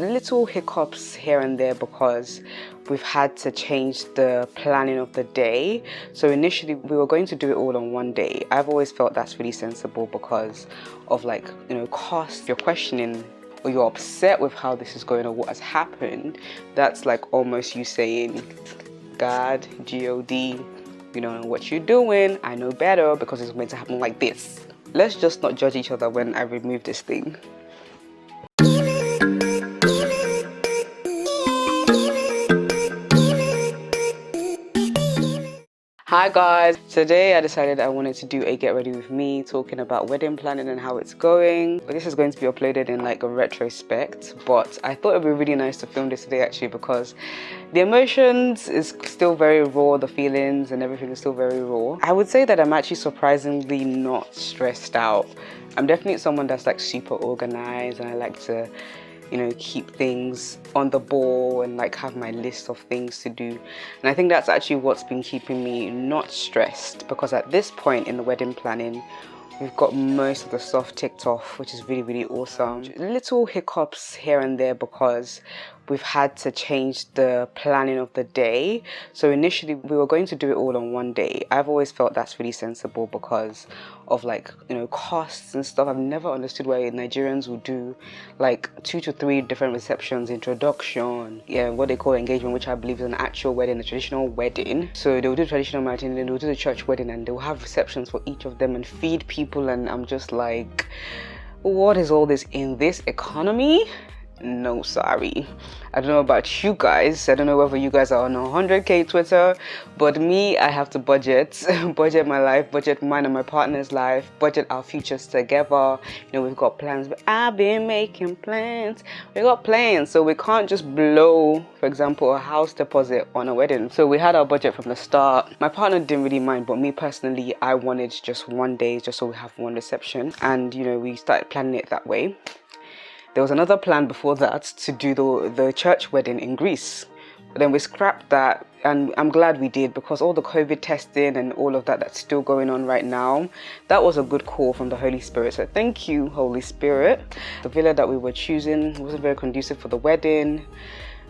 little hiccups here and there because we've had to change the planning of the day. So initially we were going to do it all on one day. I've always felt that's really sensible because of cost. If you're questioning or you're upset with how this is going or what has happened, that's like almost you saying, God, G-O-D, you don't know what you're doing, I know better because it's going to happen like this. Let's just not judge each other when I remove this thing. Hi guys, today I decided I wanted to do a get ready with me talking about wedding planning and how it's going. This is going to be uploaded in like a retrospect, but I thought it'd be really nice to film this today actually because the emotions is still very raw, the feelings and everything is still very raw. I would say that I'm actually surprisingly not stressed out. I'm definitely someone that's like super organized and I like to keep things on the ball and like have my list of things to do. And I think that's actually what's been keeping me not stressed, because at this point in the wedding planning, we've got most of the stuff ticked off, which is really, really awesome. Little hiccups here and there because we've had to change the planning of the day. So initially we were going to do it all on one day. I've always felt that's really sensible because of costs and stuff. I've never understood why Nigerians will do like 2 to 3 different receptions, introduction, what they call engagement, which I believe is an actual wedding, a traditional wedding. So they'll do traditional marriage and then they'll do the church wedding and they'll have receptions for each of them and feed people, and I'm just like, what is all this in this economy? No, sorry. I don't know about you guys. I don't know whether you guys are on 100k Twitter, but me, I have to budget my life, budget mine and my partner's life, budget our futures together. We've got plans, but I've been making plans. We got plans, so we can't just blow, for example, a house deposit on a wedding. So we had our budget from the start. My partner didn't really mind, but me personally, I wanted just one day, just so we have one reception, and we started planning it that way. There was another plan before that to do the church wedding in Greece. But then we scrapped that, and I'm glad we did because all the COVID testing and all of that that's still going on right now, that was a good call from the Holy Spirit. So thank you, Holy Spirit. The villa that we were choosing wasn't very conducive for the wedding.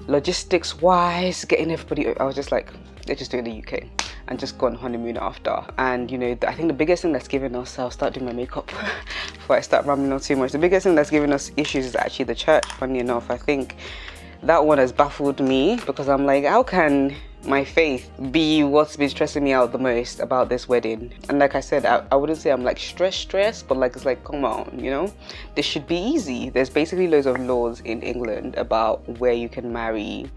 Logistics wise, getting everybody, I was just like, let's just do it in the UK and just go on honeymoon after. And I think the biggest thing that's given us, I'll start doing my makeup before I start rambling on too much. The biggest thing that's given us issues is actually the church. Funny enough, I think that one has baffled me because I'm like, how can my faith be what's been stressing me out the most about this wedding? And like I said, I wouldn't say I'm like stressed, but like it's like, come on, this should be easy. There's basically loads of laws in England about where you can marry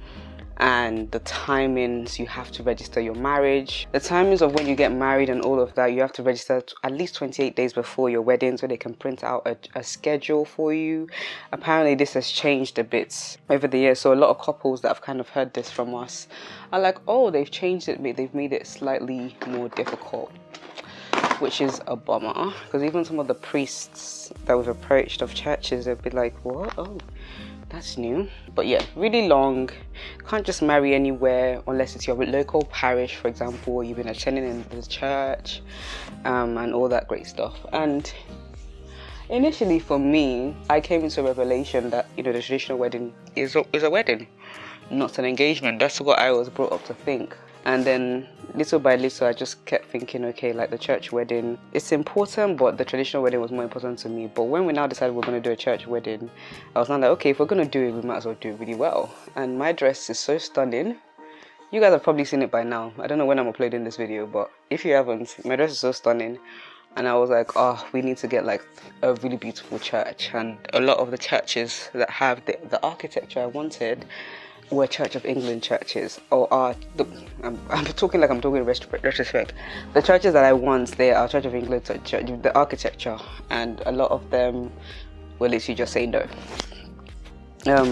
and the timings you have to register your marriage, the timings of when you get married and all of that. You have to register at least 28 days before your wedding so they can print out a schedule for you. Apparently this has changed a bit over the years, so a lot of couples that have kind of heard this from us are like, oh, they've changed it, they've made it slightly more difficult, which is a bummer, because even some of the priests that we've approached of churches, they've been like, what? Oh, that's new. But yeah, really long. Can't just marry anywhere unless it's your local parish, for example, or you've been attending in the church, and all that great stuff. And initially for me, I came into a revelation that the traditional wedding is a wedding, not an engagement. That's what I was brought up to think. And then little by little, I just kept thinking, okay, like the church wedding, it's important, but the traditional wedding was more important to me. But when we now decided we're going to do a church wedding, I was now like, okay, if we're going to do it, we might as well do it really well. And my dress is so stunning. You guys have probably seen it by now. I don't know when I'm uploading this video, but if you haven't, my dress is so stunning. And I was like, oh, we need to get like a really beautiful church. And a lot of the churches that have the architecture I wanted were Church of England churches, or I'm talking like I'm talking in retrospect. The churches that I want, they are Church of England church, the architecture, and a lot of them will literally just say no.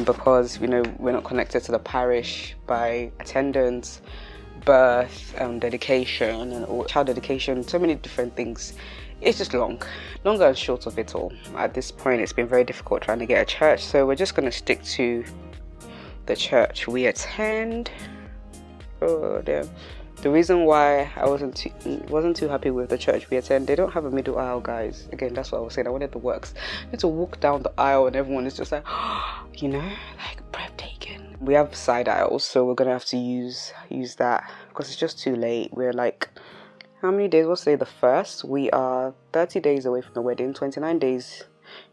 Because we're not connected to the parish by attendance, birth, dedication, and all, child dedication, so many different things. It's just longer and short of it all. At this point, it's been very difficult trying to get a church, so we're just going to stick to the church we attend. Oh, The reason why I wasn't too happy with the church we attend, they don't have a middle aisle, guys. Again, that's what I was saying. I wanted the works. I need to walk down the aisle and everyone is just like, you know, like breathtaking. We have side aisles, so we're gonna have to use that because it's just too late. We're like, how many days? What's today? The 1st. We are 30 days away from the wedding. 29 days.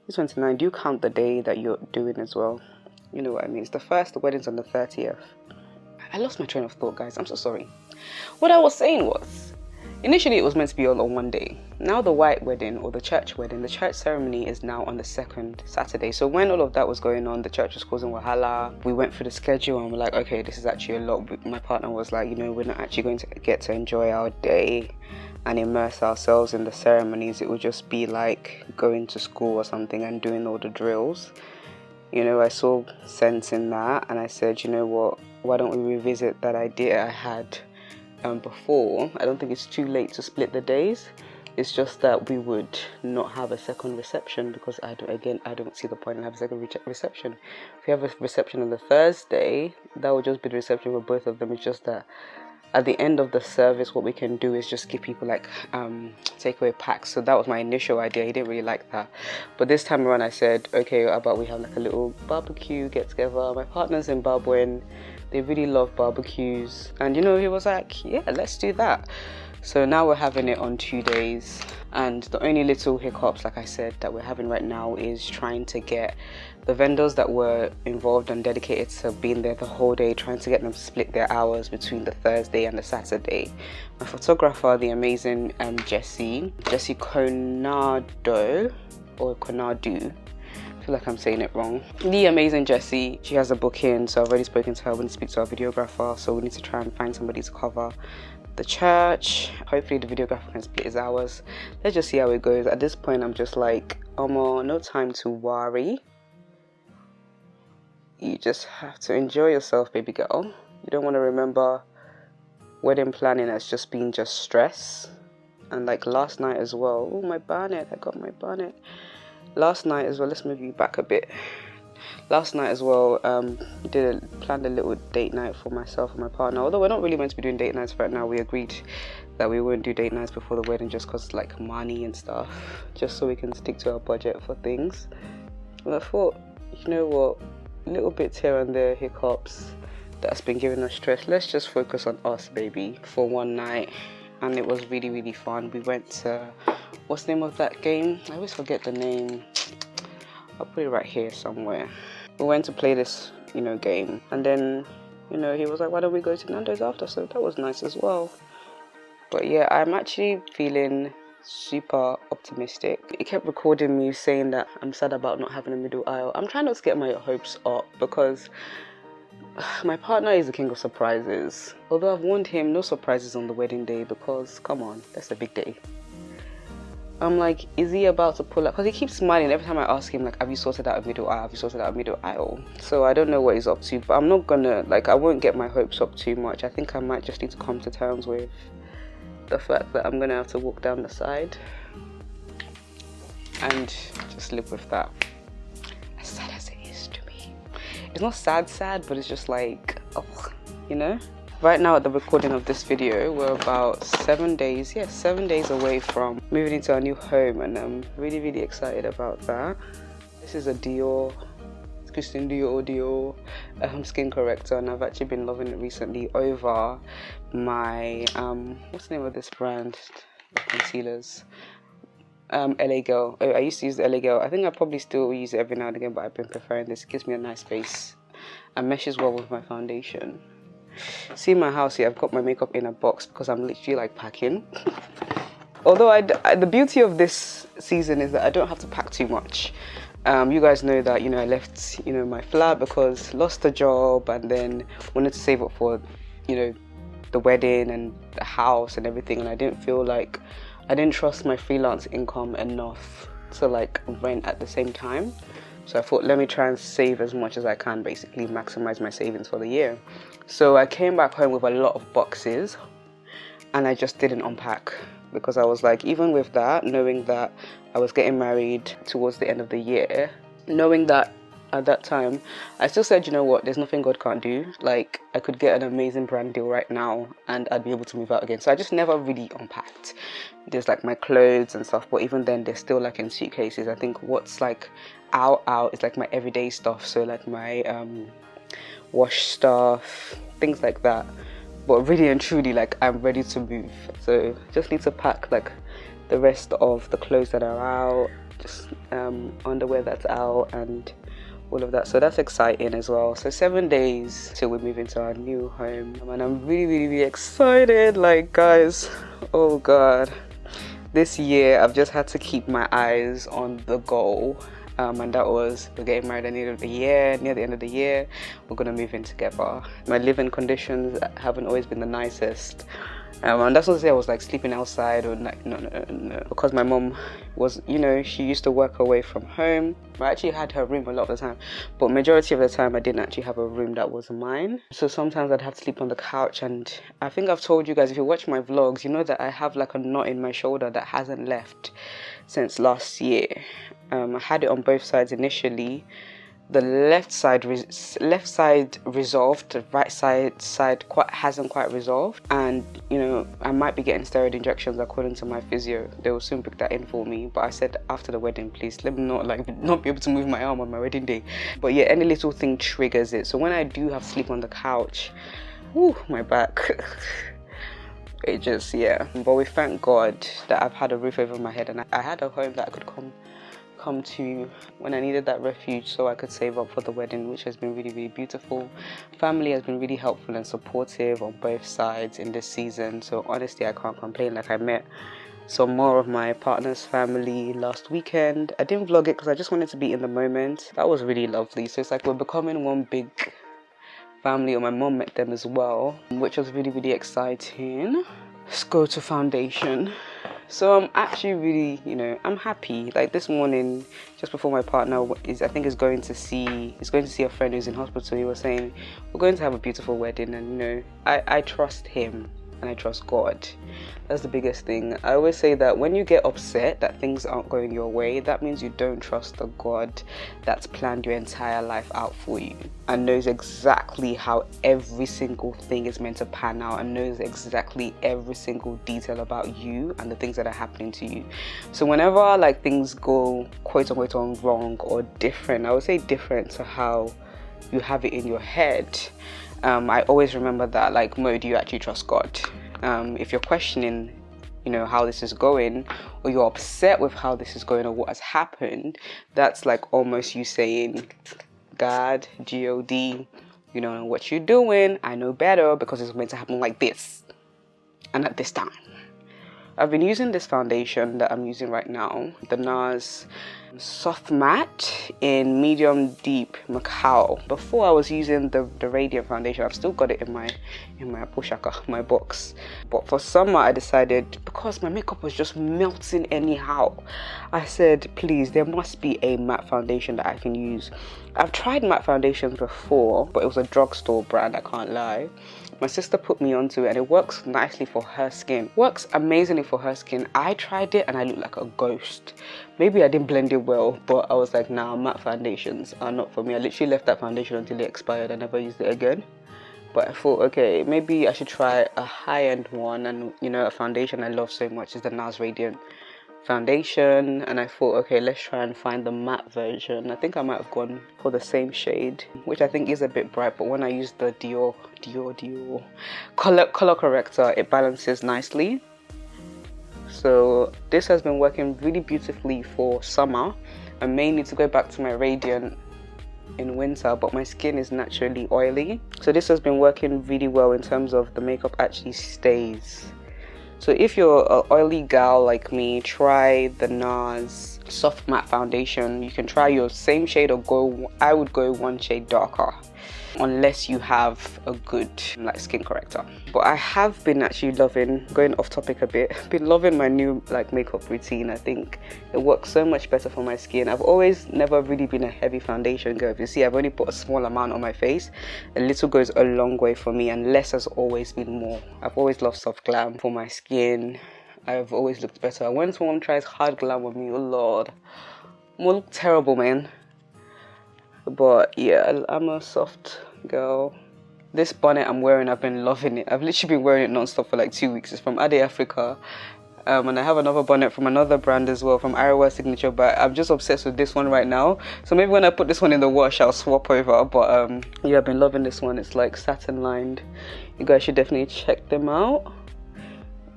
It's 29. Do you count the day that you're doing as well? You know what I mean. It's the 1st. The wedding's on the 30th. I lost my train of thought, guys. I'm so sorry. What I was saying was, initially it was meant to be all on one day. Now the white wedding, or the church wedding, the church ceremony is now on the 2nd Saturday. So when all of that was going on, the church was causing wahala. We went through the schedule and we're like, okay, this is actually a lot. My partner was like, you know, we're not actually going to get to enjoy our day and immerse ourselves in the ceremonies. It would just be like going to school or something and doing all the drills. You know, I saw sense in that and I said, you know what, why don't we revisit that idea I had before. I don't think it's too late to split the days. It's just that we would not have a second reception because I don't see the point in having a second reception. If we have a reception on the Thursday, that would just be the reception for both of them. It's just that at the end of the service, what we can do is just give people like takeaway packs. So that was my initial idea. He didn't really like that, but this time around I said, okay, how about we have like a little barbecue get together. My partner's Zimbabwean. They really love barbecues, and you know, he was like, yeah, let's do that. So now we're having it on 2 days, and the only little hiccups, like I said, that we're having right now is trying to get the vendors that were involved and dedicated to being there the whole day, trying to get them to split their hours between the Thursday and the Saturday. My photographer, the amazing Jessie Conado, or Conadu, I feel like I'm saying it wrong. The amazing Jessie, she has a booking, so I've already spoken to her. We need to speak to our videographer, so we need to try and find somebody to cover the church. Hopefully the videographer can split his hours. Let's just see how it goes. At this point I'm just like, no time to worry. You just have to enjoy yourself, baby girl. You don't want to remember wedding planning as just being just stress. And like last night as well, oh, my bonnet, I got my bonnet. Last night as well, let's move you back a bit. Last night as well, planned a little date night for myself and my partner. Although we're not really meant to be doing date nights right now, we agreed that we wouldn't do date nights before the wedding just because like money and stuff, just so we can stick to our budget for things. And I thought, you know what, little bits here and there, hiccups that's been giving us stress. Let's just focus on us, baby, for one night. And it was really, really fun. We went to, what's the name of that game? I always forget the name. I'll put it right here somewhere. We went to play this, you know, game. And then, you know, he was like, why don't we go to Nando's after? So that was nice as well. But yeah, I'm actually feeling super optimistic. He kept recording me saying that I'm sad about not having a middle aisle. I'm trying not to get my hopes up because my partner is the king of surprises. Although I've warned him no surprises on the wedding day because, come on, that's a big day. I'm like, is he about to pull up? Because he keeps smiling every time I ask him, like, have you sorted out a middle aisle? Have you sorted out a middle aisle? So I don't know what he's up to, but I'm not gonna, like, I won't get my hopes up too much. I think I might just need to come to terms with the fact that I'm gonna have to walk down the side and just live with that. As sad as it is to me. It's not sad, but it's just like, oh, you know? Right now at the recording of this video, we're about 7 days away from moving into our new home, and I'm really, really excited about that. This is a Dior, Christian Dior skin corrector, and I've actually been loving it recently over my, what's the name of this brand? The concealers. LA Girl. I used to use the LA Girl. I think I probably still use it every now and again, but I've been preferring this. It gives me a nice base and meshes well with my foundation. See my house here, I've got my makeup in a box because I'm literally like packing. Although the beauty of this season is that I don't have to pack too much. You guys know that, you know, I left, you know, my flat because lost a job and then wanted to save up for, you know, the wedding and the house and everything, and I didn't feel like, I didn't trust my freelance income enough to like rent at the same time. So I thought, let me try and save as much as I can, basically maximize my savings for the year. So I came back home with a lot of boxes and I just didn't unpack because I was like, even with that, knowing that I was getting married towards the end of the year, knowing that at that time, I still said, you know what, there's nothing God can't do. Like, I could get an amazing brand deal right now and I'd be able to move out again. So I just never really unpacked. There's like my clothes and stuff, but even then they're still like in suitcases. I think what's like out is like my everyday stuff. So like my wash stuff, things like that. But really and truly, like, I'm ready to move. So just need to pack like the rest of the clothes that are out, just underwear that's out, and all of that. So that's exciting as well. So 7 days till we move into our new home, and I'm really excited. Like, guys, oh god, this year I've just had to keep my eyes on the goal, and that was we're getting married at the end of the year. Near the end of the year, we're gonna move in together. My living conditions haven't always been the nicest, and that's not to say I was like sleeping outside or like, no, because my mom was, you know, she used to work away from home. I actually had her room a lot of the time, but majority of the time I didn't actually have a room that was mine. So sometimes I'd have to sleep on the couch, and I think I've told you guys, if you watch my vlogs, you know that I have like a knot in my shoulder that hasn't left since last year. I had it on both sides initially. The left side resolved, the right side hasn't quite resolved, and you know, I might be getting steroid injections according to my physio. They will soon book that in for me, but I said after the wedding, please let me not be able to move my arm on my wedding day. But yeah, any little thing triggers it. So when I do have to sleep on the couch, whoo, my back it just, yeah. But we thank God that I've had a roof over my head, and I had a home that I could come to when I needed that refuge, so I could save up for the wedding, which has been really beautiful. Family has been really helpful and supportive on both sides in this season, so honestly I can't complain. Like, I met some more of my partner's family last weekend. I didn't vlog it because I just wanted to be in the moment. That was really lovely. So it's like we're becoming one big family, or my mom met them as well, which was really exciting. Let's go to foundation. So I'm actually really, you know, I'm happy. Like this morning, just before my partner is going to see a friend who's in hospital, he was saying, we're going to have a beautiful wedding, and you know, I trust him and I trust God. That's the biggest thing. I always say that when you get upset that things aren't going your way, that means you don't trust the God that's planned your entire life out for you and knows exactly how every single thing is meant to pan out, and knows exactly every single detail about you and the things that are happening to you. So whenever like things go quote unquote wrong or different, I would say different to how you have it in your head, I always remember that, like, Mo, do you actually trust God? If you're questioning, you know, how this is going, or you're upset with how this is going or what has happened, that's like almost you saying, God, G-O-D, you know what you're doing, I know better, because it's meant to happen like this and at this time. I've been using this foundation that I'm using right now, the NARS Soft Matte in Medium Deep Macao. Before I was using the Radiant foundation. I've still got it in my poshaka, my box. But for summer I decided, because my makeup was just melting anyhow, I said, please, there must be a matte foundation that I can use. I've tried matte foundations before, but it was a drugstore brand, I can't lie. My sister put me onto it and it works nicely for her skin. Works amazingly for her skin. I tried it and I looked like a ghost. Maybe I didn't blend it well, but I was like, nah, matte foundations are not for me. I literally left that foundation until it expired. I never used it again. But I thought, okay, maybe I should try a high-end one. And you know, a foundation I love so much is the NARS Radiant foundation, and I thought, okay, let's try and find the matte version. I think I might have gone for the same shade, which I think is a bit bright, but when I use the Dior color corrector, it balances nicely. So this has been working really beautifully for summer. I may need to go back to my Radiant in winter, but my skin is naturally oily, so this has been working really well in terms of the makeup actually stays. So if you're an oily gal like me, try the NARS Soft Matte Foundation. You can try your same shade, or I would go one shade darker, unless you have a good like skin corrector. But I have been actually loving, going off topic a bit, been loving my new like makeup routine. I think it works so much better for my skin. I've always never really been a heavy foundation girl. If you see, I've only put a small amount on my face. A little goes a long way for me, and less has always been more. I've always loved soft glam for my skin. I've always looked better. When someone tries hard glam on me, oh lord, I'm gonna look terrible, man. But yeah, I'm a soft girl. This bonnet I'm wearing, I've been loving it. I've literally been wearing it non-stop for like 2 weeks. It's from Ade Africa. And I have another bonnet from another brand as well, from Arewa Signature, but I'm just obsessed with this one right now. So maybe when I put this one in the wash, I'll swap over. But yeah, I've been loving this one. It's like satin lined. You guys should definitely check them out.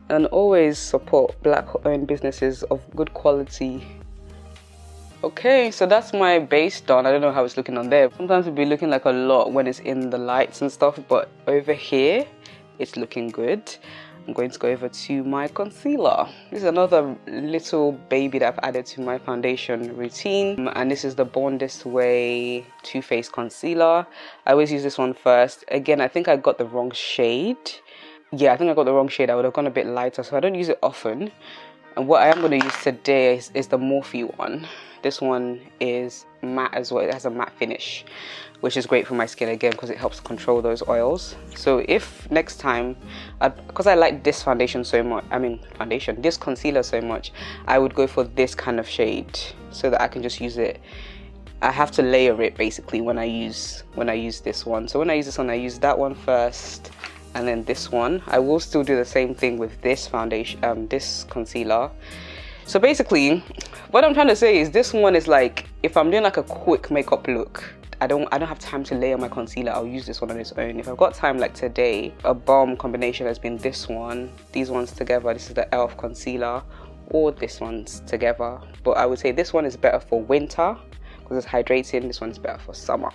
And always support black owned businesses of good quality. Okay, so that's my base done. I don't know how it's looking on there. Sometimes it'll be looking like a lot when it's in the lights and stuff, but over here, it's looking good. I'm going to go over to my concealer. This is another little baby that I've added to my foundation routine. And this is the Born This Way Too Faced Concealer. I always use this one first. Again, I think I got the wrong shade. Yeah, I think I got the wrong shade. I would have gone a bit lighter, so I don't use it often. And what I am going to use today is the Morphe one. This one is matte as well. It has a matte finish, which is great for my skin again because it helps control those oils. So if next time, because I like this foundation so much, this concealer so much, I would go for this kind of shade so that I can just use it. I have to layer it basically when I use this one. So when I use this one, I use that one first, and then this one. I will still do the same thing with this foundation, this concealer. So basically, what I'm trying to say is this one is like, if I'm doing like a quick makeup look, I don't have time to layer my concealer, I'll use this one on its own. If I've got time like today, a balm combination has been this one, these ones together. This is the e.l.f. concealer, or this one's together. But I would say this one is better for winter because it's hydrating. This one is better for summer.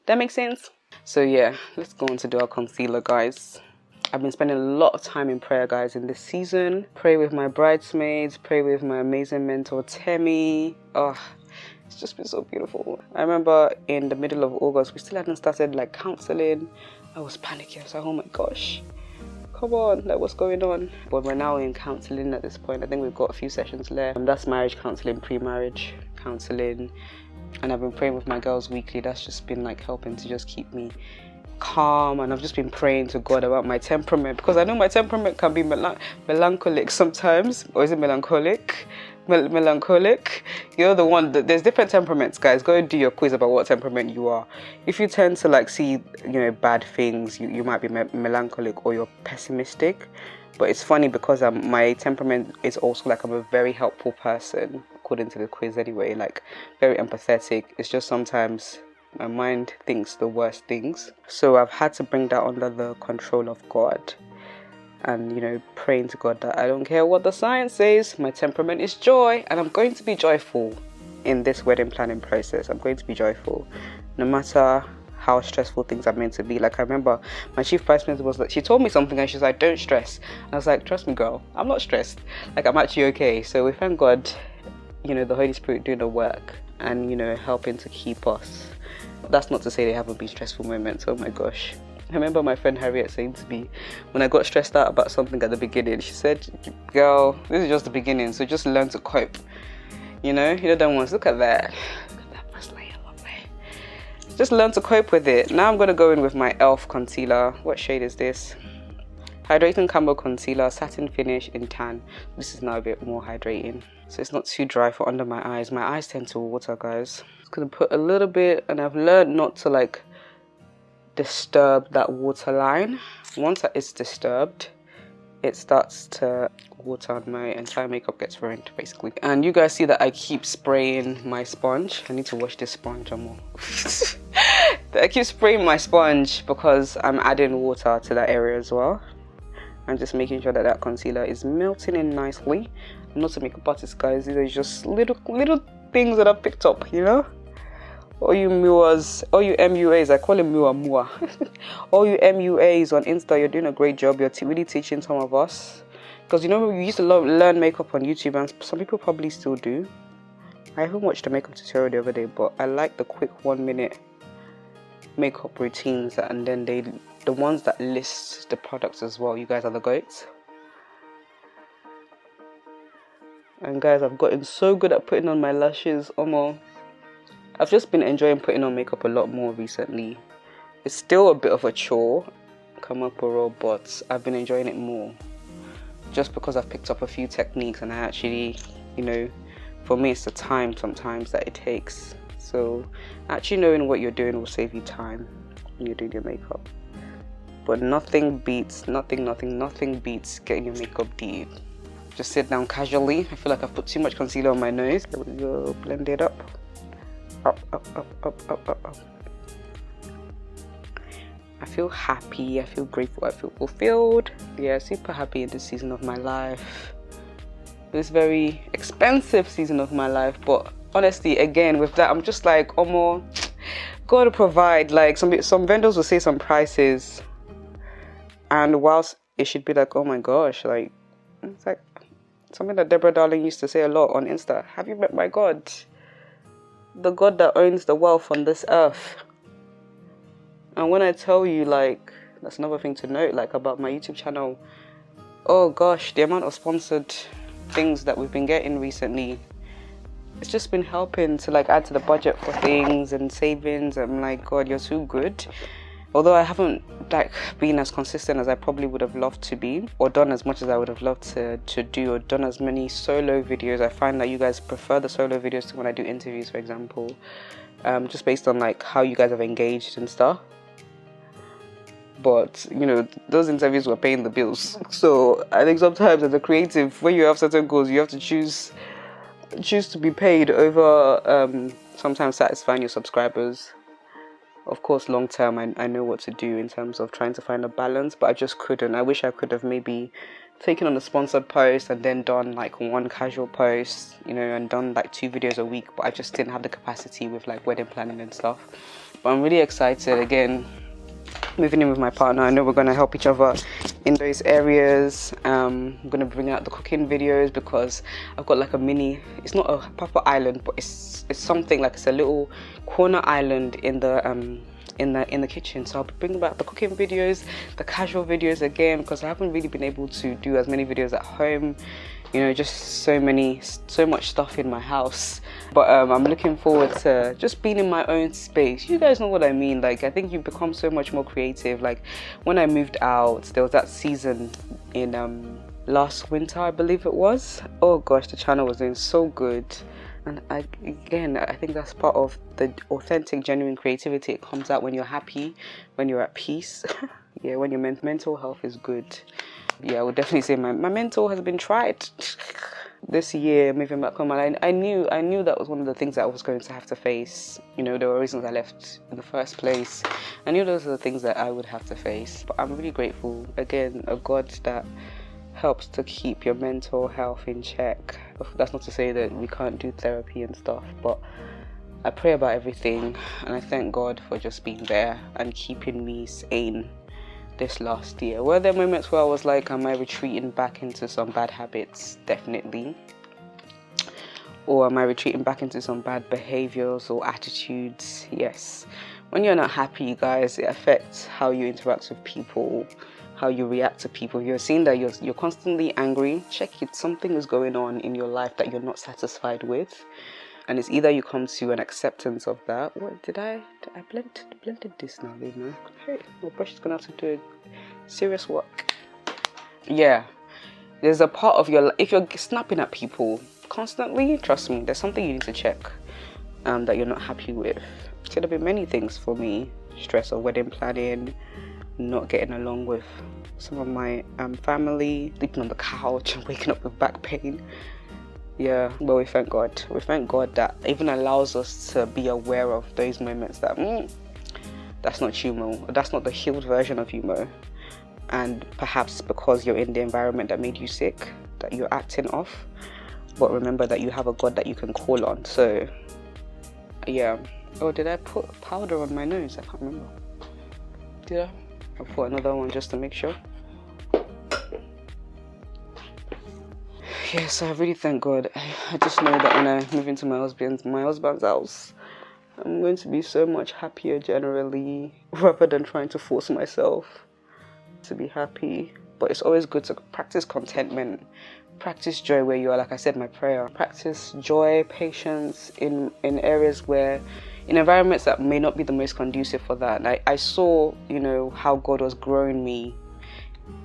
That makes sense? So yeah, let's go on to do our concealer, guys. I've been spending a lot of time in prayer, guys, in this season. Pray with my bridesmaids, pray with my amazing mentor, Temi. Oh, it's just been so beautiful. I remember in the middle of August, we still hadn't started like counseling. I was panicking. I was like, oh my gosh, come on, like what's going on? But we're now in counseling at this point. I think we've got a few sessions left. That's marriage counseling, pre-marriage counseling. And I've been praying with my girls weekly. That's just been like helping to just keep me calm, and I've just been praying to God about my temperament, because I know my temperament can be melancholic sometimes. Or is it melancholic? Melancholic? You're the one that there's different temperaments, guys. Go and do your quiz about what temperament you are. If you tend to like see, bad things, you might be melancholic, or you're pessimistic. But it's funny because my temperament is also like I'm a very helpful person, according to the quiz anyway, like very empathetic. It's just sometimes my mind thinks the worst things. So I've had to bring that under the control of God. And, praying to God that I don't care what the science says, my temperament is joy. And I'm going to be joyful in this wedding planning process. I'm going to be joyful. No matter how stressful things are meant to be. Like I remember my chief bridesmaid was like, she told me something and she's like, don't stress. And I was like, trust me, girl, I'm not stressed. Like I'm actually okay. So we thank God, the Holy Spirit doing the work and, helping to keep us. That's not to say they haven't been stressful moments. Oh my gosh. I remember my friend Harriet saying to me, when I got stressed out about something at the beginning, she said, girl, this is just the beginning, so just learn to cope. Don't want to look at that. Look at that first layer, lovely. Just learn to cope with it. Now I'm going to go in with my e.l.f. concealer. What shade is this? Hydrating Camel Concealer, satin finish in tan. This is now a bit more hydrating, so it's not too dry for under my eyes. My eyes tend to water, guys. Just gonna put a little bit, and I've learned not to like disturb that waterline. Once it's disturbed, it starts to water and my entire makeup gets ruined, basically. And you guys see that I keep spraying my sponge. I need to wash this sponge more. I keep spraying my sponge because I'm adding water to that area as well. I'm just making sure that that concealer is melting in nicely. I'm not a makeup artist, guys. These are just little things that I've picked up, All you MUAs, all you MUAs, I call him MUA. All you MUAs on Insta, you're doing a great job. You're really teaching some of us. Because we used to learn makeup on YouTube, and some people probably still do. I haven't watched a makeup tutorial the other day, but I like the quick 1-minute makeup routines, and then the ones that list the products as well. You guys are the goats. And guys, I've gotten so good at putting on my lashes. I've just been enjoying putting on makeup a lot more recently. It's still a bit of a chore, but I've been enjoying it more. Just because I've picked up a few techniques, and I actually, for me it's the time sometimes that it takes. So actually knowing what you're doing will save you time when you're doing your makeup. But nothing beats getting your makeup deep. Just sit down casually. I feel like I've put too much concealer on my nose. There we go. Blend it up. Up. I feel happy. I feel grateful. I feel fulfilled. Yeah, super happy in this season of my life. This very expensive season of my life. But honestly, again, with that, I'm just like, more gotta provide. Like some vendors will say some prices, and whilst it should be like, oh my gosh, like it's like something that Deborah Darling used to say a lot on Insta. Have you met my God? The God that owns the wealth on this earth. And when I tell you, like, that's another thing to note, like, about my YouTube channel. Oh gosh, the amount of sponsored things that we've been getting recently, it's just been helping to like add to the budget for things and savings. I'm like, God, you're too good. Although I haven't like been as consistent as I probably would have loved to be, or done as much as I would have loved to do, or done as many solo videos. I find that you guys prefer the solo videos to when I do interviews, for example, just based on like how you guys have engaged and stuff. But you know, those interviews were paying the bills. So I think sometimes as a creative, when you have certain goals, you have to choose to be paid over sometimes satisfying your subscribers. Of course, long term, I know what to do in terms of trying to find a balance, but I just couldn't. I wish I could have maybe taken on a sponsored post and then done like one casual post, you know, and done like 2 videos a week, but I just didn't have the capacity with like wedding planning and stuff. But I'm really excited again, moving in with my partner. I know we're going to help each other in those areas. I'm going to bring out the cooking videos because I've got like a mini, it's not a proper island, but it's something like, it's a little corner island in the kitchen. So I'll be bringing back the cooking videos, the casual videos again, because I haven't really been able to do as many videos at home. You know, just so much stuff in my house. But I'm looking forward to just being in my own space. You guys know what I mean. Like, I think you become so much more creative. Like, when I moved out, there was that season in last winter, I believe it was. Oh gosh, the channel was doing so good. And I think that's part of the authentic, genuine creativity. It comes out when you're happy, when you're at peace. Yeah, when your mental health is good. Yeah, I would definitely say my mental has been tried this year, moving back home. And I knew that was one of the things that I was going to have to face. You know, there were reasons I left in the first place. I knew those are the things that I would have to face. But I'm really grateful, again, a God that helps to keep your mental health in check. That's not to say that we can't do therapy and stuff, but I pray about everything, and I thank God for just being there and keeping me sane this last year. Were there moments where I was like, am I retreating back into some bad habits? Definitely. Or am I retreating back into some bad behaviors or attitudes? Yes. When you're not happy, you guys, it affects how you interact with people, how you react to people. If you're seeing that you're constantly angry, check it. Something is going on in your life that you're not satisfied with. And it's either you come to an acceptance of that. What did I blended this now, you know? Hey, my brush is gonna have to do serious work. Yeah, there's a part of your life, if you're snapping at people constantly, trust me, there's something you need to check that you're not happy with. It could have been many things for me. Stress of wedding planning, not getting along with some of my family, sleeping on the couch and waking up with back pain. Yeah, but we thank God. We thank God that even allows us to be aware of those moments that that's not humor, that's not the healed version of humor. And perhaps because you're in the environment that made you sick, that you're acting off. But remember that you have a God that you can call on. So yeah. Oh, did I put powder on my nose? I can't remember. Did I? I'll put another one just to make sure. Yes, I really thank God. I just know that when I move into my husband's house, I'm going to be so much happier generally, rather than trying to force myself to be happy. But it's always good to practice contentment, practice joy where you are. Like I said, my prayer, practice joy, patience in areas where, in environments that may not be the most conducive for that. And I saw, you know, how God was growing me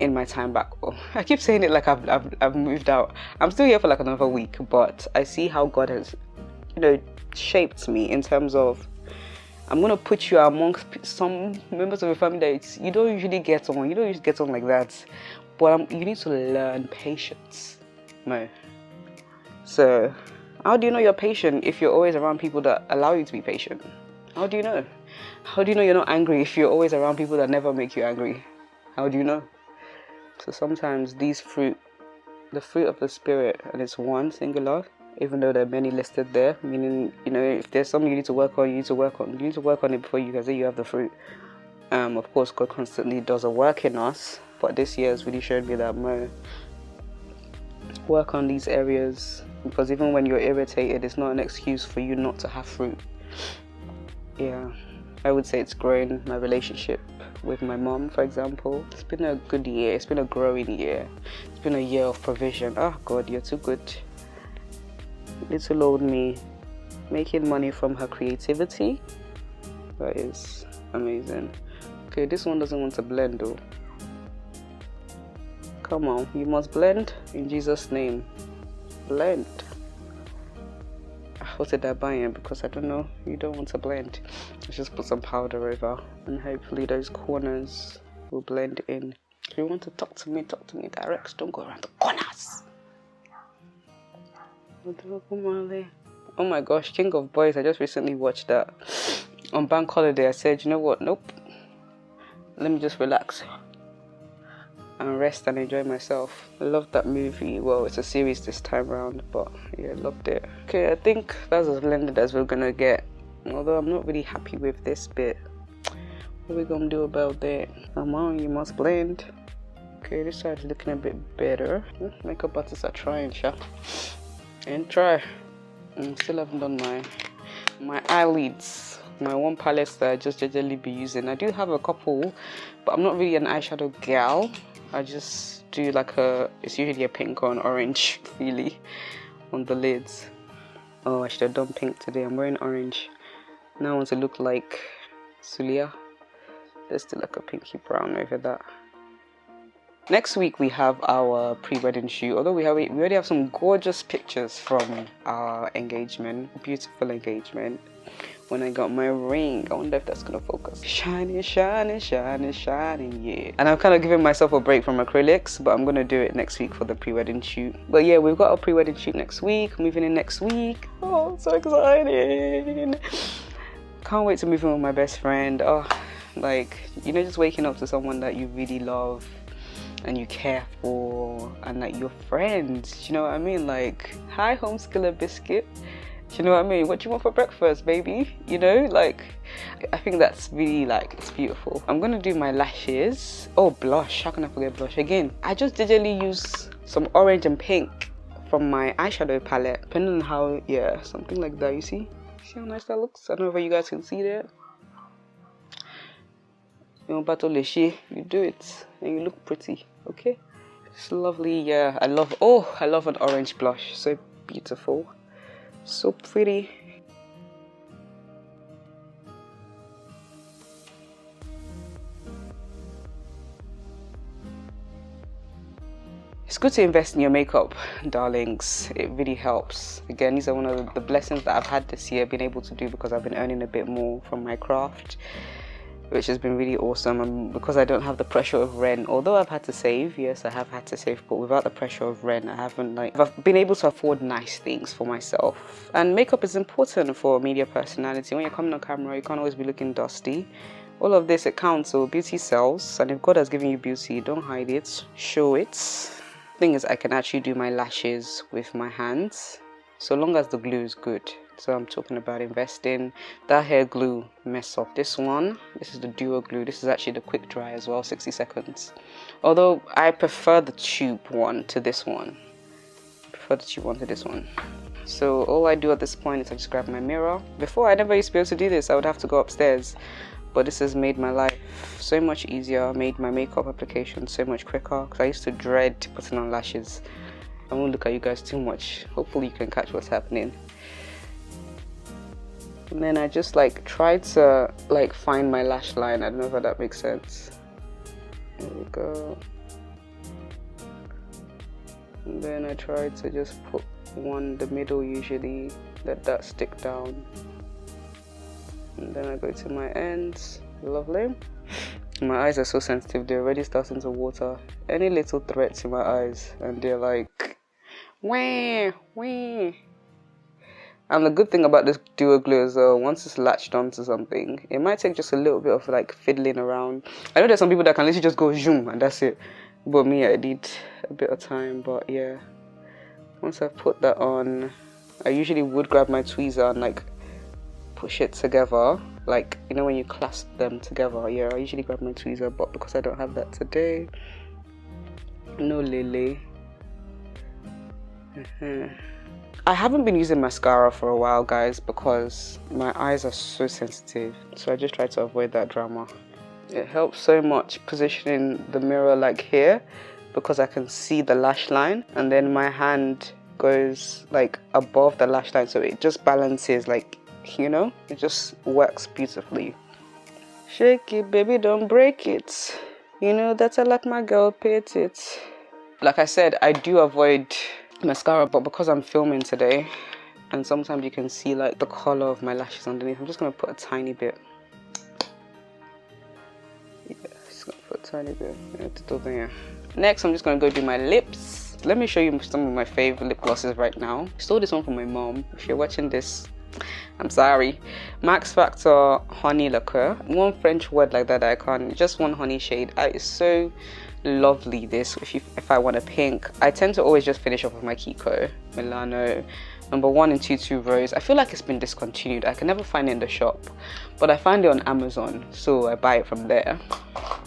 in my time back home. I keep saying it like I've moved out. I'm still here for like another week, but I see how God has, you know, shaped me in terms of, I'm gonna put you amongst some members of your family that you don't usually get on. You don't usually get on like that, but you need to learn patience. No. So, how do you know you're patient if you're always around people that allow you to be patient? How do you know? How do you know you're not angry if you're always around people that never make you angry? How do you know? So sometimes the fruit of the spirit, and it's one singular, even though there are many listed there, meaning, if there's something you need to work on, you need to work on it before you can say you have the fruit. Of course, God constantly does a work in us, but this year has really showed me that more work on these areas, because even when you're irritated, it's not an excuse for you not to have fruit. Yeah, I would say it's grown my relationship with my mom, for example. It's been a good year. It's been a growing year. It's been a year of provision. Oh God, you're too good. Little old me making money from her creativity. That is amazing. Okay, this one doesn't want to blend though. Come on, you must blend in Jesus' name. Blend. What did I buy in? Because I don't know. You don't want to blend. Let's just put some powder over, and hopefully those corners will blend in. If you want to talk to me direct. Don't go around the corners. Oh my gosh, King of Boys. I just recently watched that on bank holiday. I said, you know what? Nope. Let me just relax and rest and enjoy myself. I loved that movie. Well, it's a series this time around, but yeah, loved it. Okay, I think that's as blended as we're gonna get. Although I'm not really happy with this bit. What are we gonna do about that? Come on, you must blend. Okay, this side is looking a bit better. Makeup artists are trying, sha. And try. Still haven't done my eyelids. My one palette that I just generally be using. I do have a couple, but I'm not really an eyeshadow gal. I just do it's usually a pink or an orange really on the lids. Oh, I should have done pink today. I'm wearing orange. Now I want to look like Sulia. There's still like a pinky brown over that. Next week we have our pre-wedding shoot. Although we already have some gorgeous pictures from our engagement. Beautiful engagement. When I got my ring, I wonder if that's gonna focus. Shining, shining, shining, shining, yeah. And I'm kind of giving myself a break from acrylics, but I'm gonna do it next week for the pre-wedding shoot. But yeah, we've got our pre-wedding shoot next week. Moving in next week. Oh, so exciting! Can't wait to move in with my best friend. Oh, just waking up to someone that you really love and you care for, and you're friends. You know what I mean? Hi, homeschooler biscuit. Do you know what I mean? What do you want for breakfast, baby? I think that's really it's beautiful. I'm gonna do my lashes. Oh, blush. How can I forget blush? Again, I just digitally use some orange and pink from my eyeshadow palette. Depending on how, yeah, something like that. You see how nice that looks? I don't know if you guys can see that. You do it and you look pretty. Okay, it's lovely. Yeah, I love an orange blush. So beautiful. So pretty. It's good to invest in your makeup, darlings. It really helps. Again, these are one of the blessings that I've had this year, been able to do because I've been earning a bit more from my craft, which has been really awesome. And because I don't have the pressure of rent, although I've had to save, yes, I have had to save, but without the pressure of rent, I've been able to afford nice things for myself. And makeup is important for a media personality. When you're coming on camera, you can't always be looking dusty. All of this, it counts. So beauty sells, and if God has given you beauty, don't hide it, show it. Thing is, I can actually do my lashes with my hands, so long as the glue is good. So I'm talking about investing. That hair glue mess up. This is the duo glue. This is actually the quick dry as well, 60 seconds. Although I prefer the tube one to this one. So all I do at this point is I just grab my mirror. Before, I never used to be able to do this. I would have to go upstairs. But this has made my life so much easier, made my makeup application so much quicker, because I used to dread putting on lashes. I won't look at you guys too much. Hopefully you can catch what's happening. And then I just try to find my lash line. I don't know if that makes sense. There we go. And then I try to just put one, the middle usually, let that stick down. And then I go to my ends. Lovely. My eyes are so sensitive, they're already starting to water. Any little threat to my eyes and they're like, wah, wah. And the good thing about this duo glue is once it's latched onto something, it might take just a little bit of like fiddling around. I know there's some people that can literally just go zoom and that's it. But me, I need a bit of time. But yeah, once I've put that on, I usually would grab my tweezer and like push it together. Like, you know when you clasp them together. Yeah, I usually grab my tweezer, but because I don't have that today, no lily. I haven't been using mascara for a while, guys, because my eyes are so sensitive. So I just try to avoid that drama. It helps so much positioning the mirror like here, because I can see the lash line, and then my hand goes like above the lash line, so it just balances, like, you know, it just works beautifully. Shake it, baby, don't break it. You know that I like my girl pit it. Like I said, I do avoid mascara, but because I'm filming today and sometimes you can see like the color of my lashes underneath, I'm just gonna put a tiny bit. Yeah, just gonna put a tiny bit. Next, I'm just gonna go do my lips. Let me show you some of my favorite lip glosses right now. I stole this one from my mom. If you're watching this, I'm sorry. Max Factor Honey Lacquer. One French word like that I can't. Just one honey shade. It's so lovely. This, if I want a pink, I tend to always just finish off with my Kiko Milano number 1 in 22 Rose. I feel like it's been discontinued. I can never find it in the shop, but I find it on Amazon, so I buy it from there.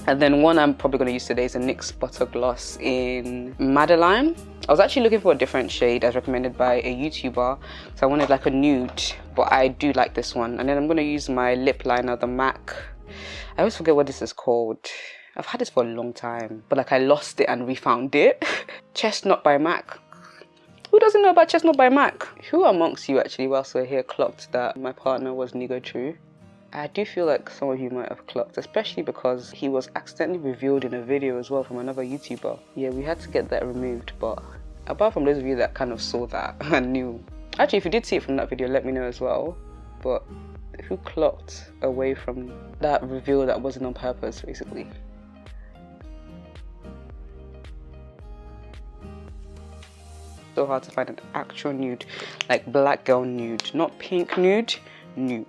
And then one I'm probably going to use today is a NYX Butter Gloss in Madeline. I was actually looking for a different shade as recommended by a YouTuber, so I wanted like a nude, but I do like this one. And then I'm going to use my lip liner, the MAC. I always forget what this is called. I've had this for a long time, but like I lost it and refound it. Chestnut by MAC. Who doesn't know about Chestnut by MAC? Who amongst you actually, whilst we're here, clocked that my partner was Nego True? I do feel like some of you might have clocked, especially because he was accidentally revealed in a video as well from another YouTuber. Yeah, we had to get that removed, but apart from those of you that kind of saw that and knew. Actually, if you did see it from that video, let me know as well. But who clocked away from that reveal that wasn't on purpose, basically? So hard to find an actual nude, like black girl nude, not pink nude, nude.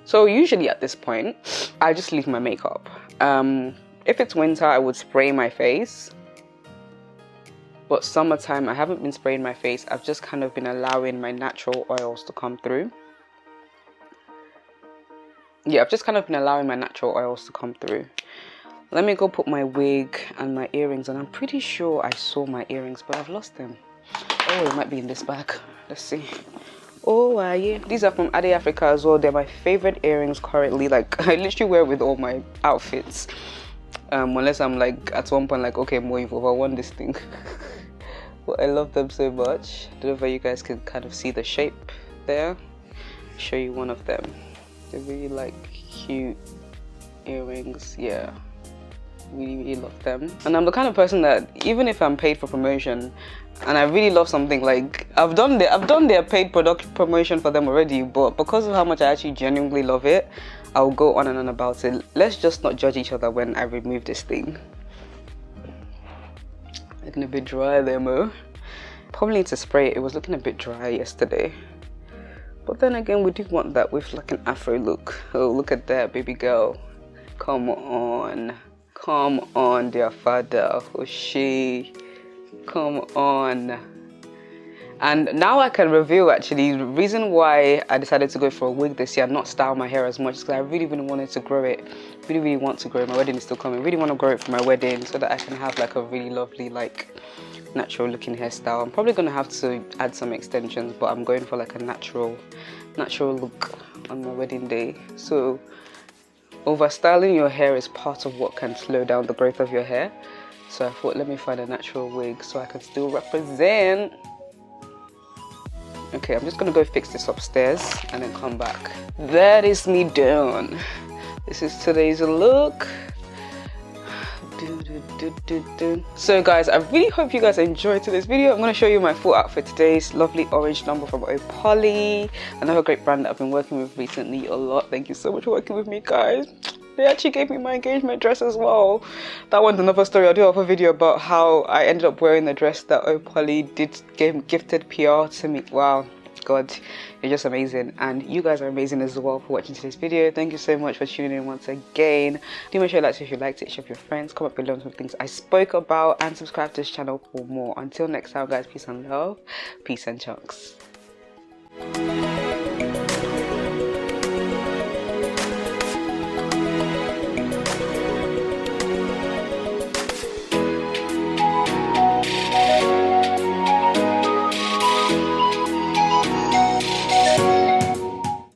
So usually at this point, I just leave my makeup. If it's winter, I would spray my face. But summertime, I haven't been spraying my face. I've just kind of been allowing my natural oils to come through. Yeah, I've just kind of been allowing my natural oils to come through. Let me go put my wig and my earrings, and I'm pretty sure I saw my earrings, but I've lost them. Oh, it might be in this bag. Let's see. Oh, yeah. These are from Ade Africa as well. They're my favorite earrings currently. Like, I literally wear with all my outfits. Unless I'm like, at one point, like, okay, more info, I want this thing. But I love them so much. I don't know if you guys can kind of see the shape there. I'll show you one of them. They're really like cute earrings. Yeah. Really love them. And I'm the kind of person that even if I'm paid for promotion and I really love something, like I've done their paid product promotion for them already, but because of how much I actually genuinely love it, I'll go on and on about it. Let's just not judge each other when I remove this thing. Looking a bit dry there, Mo. Probably need to spray it. It was looking a bit dry yesterday. But then again, we do want that with like an afro look. Oh, look at that, baby girl. Come on. Come on, dear father. Oh, she. Come on. And now I can reveal actually the reason why I decided to go for a wig this year and not style my hair as much is because I really wanted to grow it. Really want to grow it. My wedding is still coming. Really want to grow it for my wedding so that I can have like a really lovely, like natural looking hairstyle. I'm probably gonna have to add some extensions, but I'm going for like a natural look on my wedding day. So overstyling your hair is part of what can slow down the growth of your hair. So I thought, let me find a natural wig so I can still represent. Okay, I'm just gonna go fix this upstairs and then come back. That is me done. This is today's look. So guys, I really hope you guys enjoyed today's video. I'm going to show you my full outfit today. It's lovely orange number from Poly, another great brand that I've been working with recently a lot. Thank you so much for working with me, guys. They actually gave me my engagement dress as well. That one's another story. I'll do a video about how I ended up wearing the dress that Poly gifted PR to me. Wow, God, you're just amazing, and you guys are amazing as well for watching today's video. Thank you so much for tuning in once again. Do make sure you like it if you liked it, share with your friends, comment below on some things I spoke about, and subscribe to this channel for more. Until next time, guys, peace and love, peace and chunks.